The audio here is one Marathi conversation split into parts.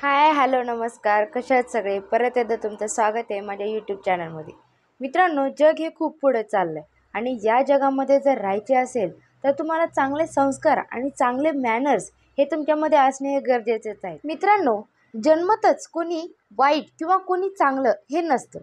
हाय हॅलो नमस्कार. कशा आहेत सगळे? परत एकदा तुमचं स्वागत आहे माझ्या यूट्यूब चॅनलमध्ये. मित्रांनो, जग हे खूप पुढे चाललं आहे आणि या जगामध्ये जर राहायचे असेल तर तुम्हाला चांगले संस्कार आणि चांगले मॅनर्स हे तुमच्यामध्ये असणे हे गरजेचेच आहे. मित्रांनो, जन्मतच कोणी वाईट किंवा कोणी चांगलं हे नसतं.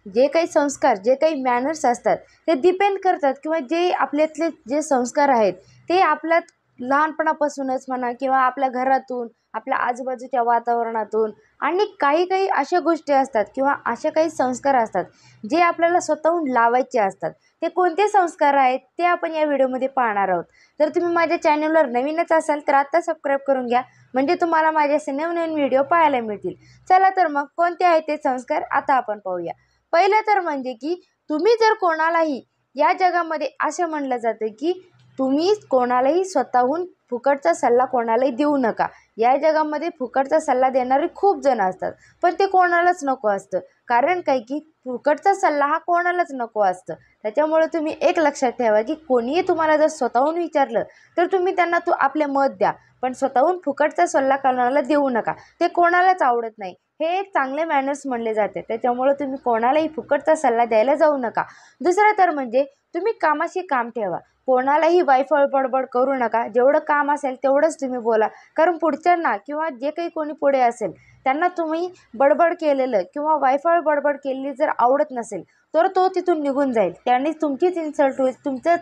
जे काही संस्कार, जे काही मॅनर्स असतात ते डिपेंड करतात किंवा जे आपल्यातले जे संस्कार आहेत ते आपल्यात लहानपणापासूनच म्हणा किंवा आपल्या घरातून, आपल्या आजूबाजूच्या वातावरणातून आणि काही काही अशा गोष्टी असतात किंवा असे काही संस्कार असतात जे आपल्याला स्वतःहून लावायचे असतात. ते कोणते संस्कार आहेत ते आपण या व्हिडिओमध्ये पाहणार आहोत. जर तुम्ही माझ्या चॅनलवर नवीनच असाल तर आत्ता सबस्क्राईब करून घ्या, म्हणजे तुम्हाला माझे असे नवनवीन व्हिडिओ पाहायला मिळतील. चला तर मग कोणते आहेत ते संस्कार आता आपण पाहूया. पहिलं तर म्हणजे की तुम्ही जर कोणालाही या जगामध्ये असं म्हणलं जातं की तुम्ही कोणालाही स्वतःहून फुकटचा सल्ला कोणालाही देऊ नका. या जगामध्ये फुकटचा सल्ला देणारे खूप जण असतात, पण ते कोणालाच नको असतं. कारण काय की फुकटचा सल्ला हा कोणालाच नको असतं. त्याच्यामुळे तुम्ही एक लक्षात ठेवा की कोणीही तुम्हाला जर स्वतःहून विचारलं तर तुम्ही त्यांना आपले मत द्या, पण स्वतःहून फुकटचा सल्ला कोणाला देऊ नका. ते कोणालाच आवडत नाही. हे एक चांगले मॅनर्स म्हणले जाते. त्याच्यामुळे तुम्ही कोणालाही फुकटचा सल्ला द्यायला जाऊ नका. दुसरं तर म्हणजे तुम्ही कामाशी काम ठेवा. कोणालाही वायफळ बडबड करू नका. जेवढं काम असेल तेवढंच तुम्ही बोला. कारण पुढच्यांना किंवा जे काही कोणी पुढे असेल त्यांना तुम्ही बडबड केलेलं किंवा वायफळ बडबड केलेली जर आवडत नसेल तर तो तिथून निघून जाईल. त्याने तुमचीच इन्सल्ट होईल.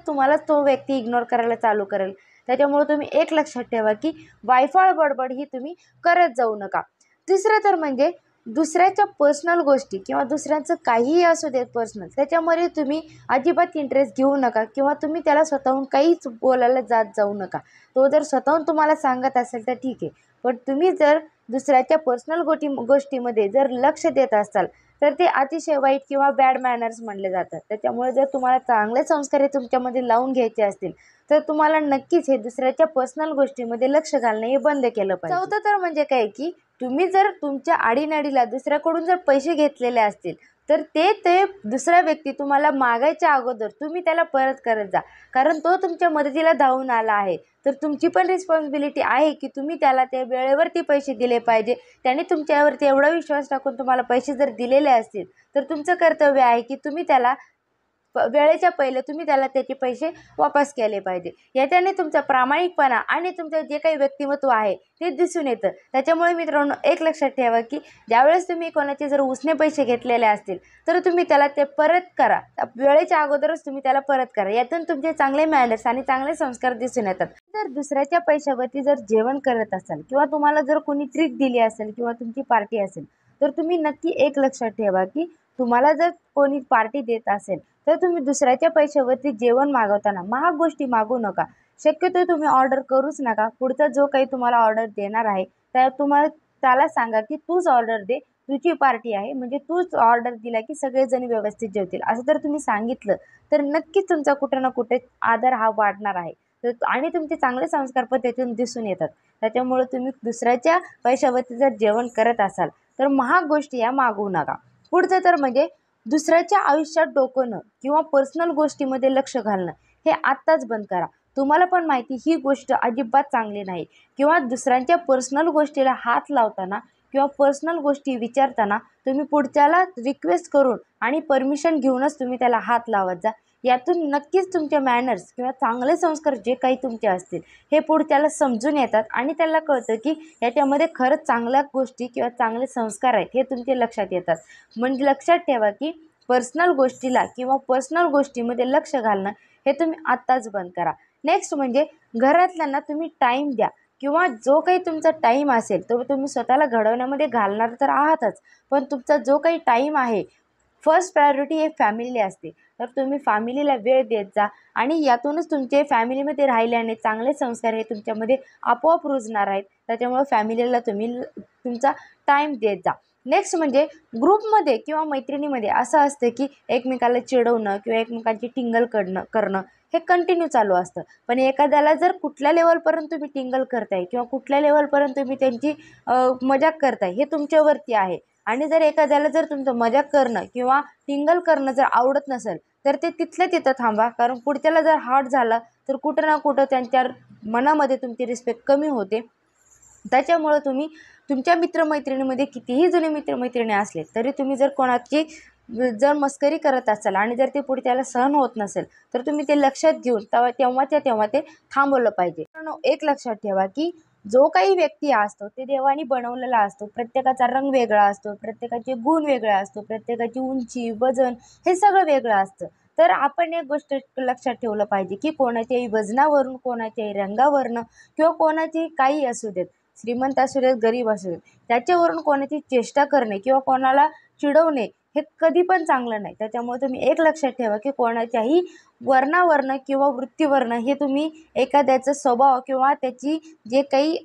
तुम्हालाच तो व्यक्ती इग्नोर करायला चालू करेल. त्याच्यामुळे तुम्ही एक लक्षात ठेवा की वायफळ बडबड ही तुम्ही करत जाऊ नका. तिसरं तर म्हणजे दुसऱ्याच्या पर्सनल गोष्टी किंवा दुसऱ्यांचं काहीही असू देत पर्सनल, त्याच्यामध्ये तुम्ही अजिबात इंटरेस्ट घेऊ नका किंवा तुम्ही त्याला स्वतःहून काहीच बोलायला जात जाऊ नका. तो जर स्वतःहून तुम्हाला सांगत असेल तर ठीक आहे, पण तुम्ही जर दुसऱ्याच्या पर्सनल गोष्टीमध्ये जर लक्ष देत असाल तर ते अतिशय वाईट किंवा बॅड मॅनर्स म्हणले जातात. त्याच्यामुळे जर तुम्हाला चांगले संस्कार हे तुमच्यामध्ये लावून घ्यायचे असतील तर तुम्हाला नक्कीच हे दुसऱ्याच्या पर्सनल गोष्टीमध्ये लक्ष घालणं हे बंद केलं पाहिजे. चौथं तर म्हणजे काय की तुम्ही जर तुमच्या आडीनडीला दुसऱ्याकडून जर पैसे घेतलेले असतील तर ते दुसरा व्यक्ती तुम्हाला मागायच्या अगोदर तुम्ही त्याला परत करत जा. कारण तो तुमच्या मदतीला धावून आला आहे, तर तुमची पण रिस्पॉन्सिबिलिटी आहे की तुम्ही त्याला त्या वेळेवरती पैसे दिले पाहिजे. त्याने तुमच्यावरती एवढा विश्वास टाकून तुम्हाला पैसे जर दिलेले असतील तर तुमचं कर्तव्य आहे की तुम्ही त्याला वेळेच्या पहिले तुम्ही त्याला त्याचे पैसे वापस केले पाहिजे. याच्याने तुमचा प्रामाणिकपणा आणि तुमचं जे काही व्यक्तिमत्व आहे ते दिसून येतं. त्याच्यामुळे मित्रांनो, एक लक्षात ठेवा की ज्यावेळेस तुम्ही कोणाचे जर उसने पैसे घेतलेले असतील तर तुम्ही त्याला ते परत करा. वेळेच्या अगोदरच तुम्ही त्याला परत करा. यातून तुमचे चांगले मॅनर्स आणि चांगले संस्कार दिसून येतात. जर दुसऱ्याच्या पैशावरती जर जेवण करत असाल किंवा तुम्हाला जर कोणी ट्रीट दिली असेल किंवा तुमची पार्टी असेल तर तुम्ही नक्की एक लक्षात ठेवा की तुम्हाला जर कोणी पार्टी देत असेल तर तुम्ही दुसऱ्याच्या पैशावरती जेवण मागवताना महाग गोष्टी मागू नका. शक्यतो तुम्ही ऑर्डर करूच नका. पुढचा जो काही तुम्हाला ऑर्डर देणार आहे त्याला सांगा की तूच ऑर्डर दे, तुझी पार्टी आहे, म्हणजे तूच ऑर्डर दिला की सगळेजण व्यवस्थित जेवतील. असं जर तुम्ही सांगितलं तर नक्कीच तुमचा कुठे ना कुठे आदर हा वाढणार आहे आणि तुमचे चांगले संस्कार पण त्यातून दिसून येतात. त्याच्यामुळे तुम्ही दुसऱ्याच्या पैशावरती जर जेवण करत असाल तर महाग गोष्टी या मागवू नका. पुढचं तर म्हणजे दुसऱ्याच्या आयुष्यात डोकवणं किंवा पर्सनल गोष्टीमध्ये लक्ष घालणं हे आत्ताच बंद करा. तुम्हाला पण माहिती ही गोष्ट अजिबात चांगली नाही किंवा दुसऱ्यांच्या पर्सनल गोष्टीला हात लावताना किंवा पर्सनल गोष्टी विचारताना तुम्ही पुढच्याला रिक्वेस्ट करून आणि परमिशन घेऊनच तुम्ही त्याला हात लावत जा. यातून नक्कीच तुमचे मॅनर्स किंवा चांगले संस्कार जे काही तुमचे असतील हे पुढच्याला समजून येतात आणि त्याला कळतं की याच्यामध्ये खरंच चांगल्या गोष्टी किंवा चांगले संस्कार आहेत हे तुमच्या लक्षात येतात. म्हणजे लक्षात ठेवा की पर्सनल गोष्टीला किंवा पर्सनल गोष्टीमध्ये लक्ष घालणं हे तुम्ही आत्ताच बंद करा. नेक्स्ट म्हणजे घरातल्यांना तुम्ही टाईम द्या किंवा जो काही तुमचा टाईम असेल तो तुम्ही स्वतःला घडवण्यामध्ये घालणार तर आहातच, पण तुमचा जो काही टाईम आहे फर्स्ट प्रायोरिटी हे फॅमिली असते. तर तुम्ही फॅमिलीला वेळ देत जा आणि यातूनच तुमचे फॅमिलीमध्ये राहिल्याने चांगले संस्कार हे तुमच्यामध्ये आपोआप रुजणार आहेत. त्याच्यामुळे फॅमिलीला तुम्ही तुमचा टाईम देत जा. नेक्स्ट म्हणजे ग्रुपमध्ये किंवा मैत्रिणीमध्ये असं असतं की एकमेकाला चिडवणं किंवा एकमेकांची टिंगल करणं हे कंटिन्यू चालू असतं. पण एखाद्याला जर कुठल्या लेवलपर्यंत तुम्ही टिंगल करताय किंवा कुठल्या लेवलपर्यंत तुम्ही त्यांची मजाक करताय हे तुमच्यावरती आहे. आणि जर एखाद्याला जर तुमचं मजाक करणं किंवा टिंगल करणं जर आवडत नसेल तर ते तिथल्या तिथं थांबा. कारण पुढच्याला जर हर्ट झालं तर कुठं ना कुठं त्यांच्या मनामध्ये तुमची रिस्पेक्ट कमी होते. त्याच्यामुळं तुम्ही तुमच्या मित्रमैत्रिणीमध्ये कितीही जुने मित्रमैत्रिणी असले तरी तुम्ही जर कोणाची जर मस्करी करत असाल आणि जर ते पुढे त्याला सहन होत नसेल तर तुम्ही ते लक्षात घेऊन तेव्हा ते थांबवलं पाहिजे. मित्रांनो, एक लक्षात ठेवा की जो काही व्यक्ती असतो ते देवाने बनवलेला असतो. प्रत्येकाचा रंग वेगळा असतो, प्रत्येकाचे गुण वेगळे असतो, प्रत्येकाची उंची, वजन हे सगळं वेगळं असतं. तर आपण एक गोष्ट लक्षात ठेवलं पाहिजे की कोणाच्याही वजनावरून, कोणाच्याही रंगावरनं किंवा कोणाचेही काही असू देत, श्रीमंत असू देत, गरीब असू देत, त्याच्यावरून कोणाची चेष्टा करणे किंवा कोणाला चिडवणे हे कधी पण चांगलं नाही. त्याच्यामुळे तुम्ही एक लक्षात ठेवा की कोणाच्याही वर्णावरनं किंवा वृत्तीवरनं हे तुम्ही एखाद्याचा स्वभाव किंवा त्याची जे काही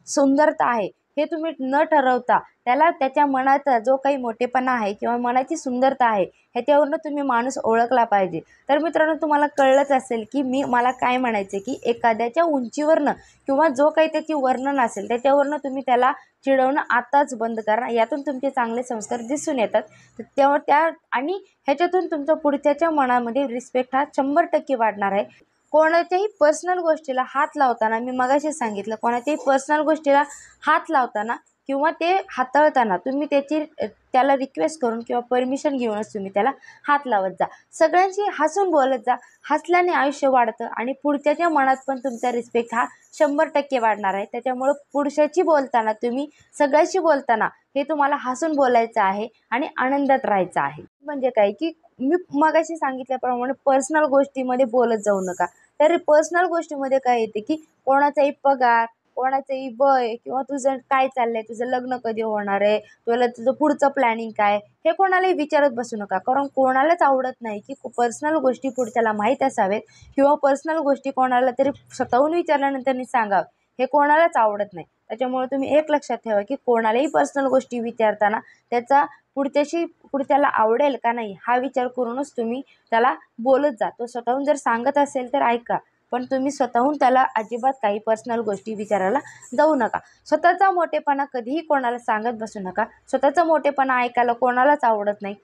सुंदरता आहे हे तुम्ही न ठरवता त्याला त्याच्या मनाचा जो काही मोठेपणा आहे किंवा मनाची सुंदरता आहे ह्याच्यावरनं तुम्ही माणूस ओळखला पाहिजे. तर मित्रांनो, तुम्हाला कळलंच असेल की मला काय म्हणायचं की एखाद्याच्या उंचीवरनं किंवा जो काही त्याची वर्णन असेल त्याच्यावरनं तुम्ही त्याला चिडवणं आताच बंद करा. यातून तुमचे चांगले संस्कार दिसून येतात. तर आणि ह्याच्यातून तुमच्या पुढच्याच्या मनामध्ये रिस्पेक्ट हा 100% वाढणार आहे. कोणाच्याही पर्सनल गोष्टीला हात लावताना, मी मगाशी सांगितलं, कोणाच्याही पर्सनल गोष्टीला हात लावताना किंवा ते हाताळताना तुम्ही त्याला रिक्वेस्ट करून किंवा परमिशन घेऊनच तुम्ही त्याला हात लावत जा. सगळ्यांशी हसून बोलत जा. हसल्याने आयुष्य वाढतं आणि पुढच्याच्या मनात पण तुमचा रिस्पेक्ट हा 100% वाढणार आहे. त्याच्यामुळं पुढच्याशी बोलताना, तुम्ही सगळ्याशी बोलताना हे तुम्हाला हसून बोलायचं आहे आणि आनंदात राहायचं आहे. म्हणजे काय की मी मगाशी सांगितल्याप्रमाणे पर्सनल गोष्टीमध्ये बोलत जाऊ नका. तर पर्सनल गोष्टीमध्ये काय येते की कोणाचाही पगार, कोणाचंही वय किंवा तुझं काय चाललंय, तुझं लग्न कधी होणार आहे, तुझं पुढचं प्लॅनिंग काय, हे कोणालाही विचारत बसू नका. कारण कोणालाच आवडत नाही की पर्सनल गोष्टी पुढच्याला माहीत असावेत किंवा पर्सनल गोष्टी कोणाला तरी स्वतःहून विचारल्यानंतर सांगावं, हे कोणालाच आवडत नाही. त्याच्यामुळे तुम्ही एक लक्षात ठेवा की कोणालाही पर्सनल गोष्टी विचारताना त्याचा पुढच्याला आवडेल का नाही हा विचार करूनच तुम्ही त्याला बोलत जा. तो स्वतःहून जर सांगत असेल तर ऐका, पण तुम्ही स्वतःहून त्याला अजिबात काही पर्सनल गोष्टी विचारायला जाऊ नका. स्वतःचा मोठेपणा कधीही कोणाला सांगत बसू नका. स्वतःचा मोठेपणा ऐकायला कोणालाच आवडत नाही.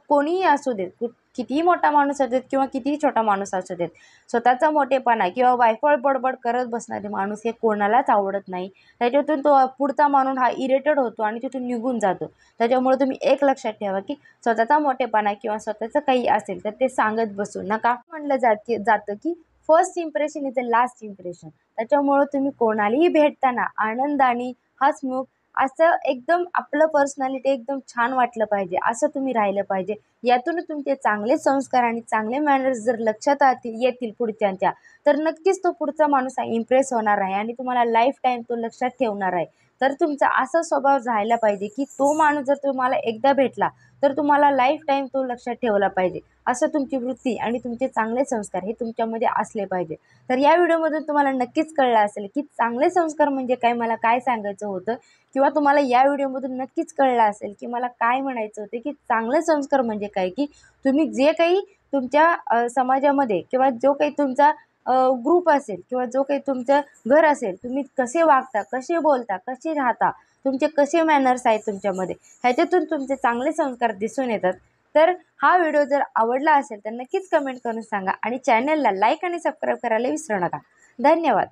कोणीही असू देत, कितीही मोठा माणूस असू देत किंवा कितीही छोटा माणूस असू देत, स्वतःचा मोठेपणा किंवा वायफळ बडबड करत बसणारे माणूस हे कोणालाच आवडत नाही. त्याच्यातून तो पुढचा माणूस हा इरिटेट होतो आणि तिथून निघून जातो. त्याच्यामुळे तुम्ही एक लक्षात ठेवा की स्वतःचा मोठेपणा किंवा स्वतःचं काही असेल तर ते सांगत बसू नका. म्हणलं जातं की first impression is the last impression. त्याच्यामुळं तुम्ही कोणालाही भेटताना आनंदाने, हसमुख, असं एकदम आपलं पर्सनॅलिटी एकदम छान वाटलं पाहिजे, असं तुम्ही राहिलं पाहिजे. यातून तुमचे चांगले संस्कार आणि चांगले मॅनर्स जर लक्षात येतील पुढच्यांच्या, तर नक्कीच तो पुढचा माणूस हा इम्प्रेस होणार आहे आणि तुम्हाला लाईफ टाईम तो लक्षात ठेवणार आहे. तर तुमचा असा स्वभाव राहायला पाहिजे की तो माणूस जर तुम्हाला एकदा भेटला तर तुम्हाला लाईफ टाईम तो लक्षात ठेवला पाहिजे. असं तुमची वृत्ती आणि तुमचे चांगले संस्कार हे तुमच्यामध्ये असले पाहिजे. तर या व्हिडिओमधून तुम्हाला नक्कीच कळलं असेल की चांगले संस्कार म्हणजे काय, मला काय सांगायचं होतं, किंवा तुम्हाला या व्हिडिओमधून नक्कीच कळलं असेल की मला काय म्हणायचं होते की चांगले संस्कार म्हणजे काय, की तुम्ही जे काही तुमच्या समाजामध्ये किंवा जो काही तुमचा ग्रुप असेल किंवा जो काही तुमचं घर असेल, तुम्ही कसे वागता, कसे बोलता, कसे राहता, तुमचे कसे मॅनर्स आहेत तुमच्यामध्ये, ह्याच्यातून तुमचे चांगले संस्कार दिसून येतात. तर हा व्हिडिओ जर आवडला असेल तर नक्कीच कमेंट करून सांगा आणि चॅनलला लाईक आणि सबस्क्राईब करायला विसरू नका. धन्यवाद.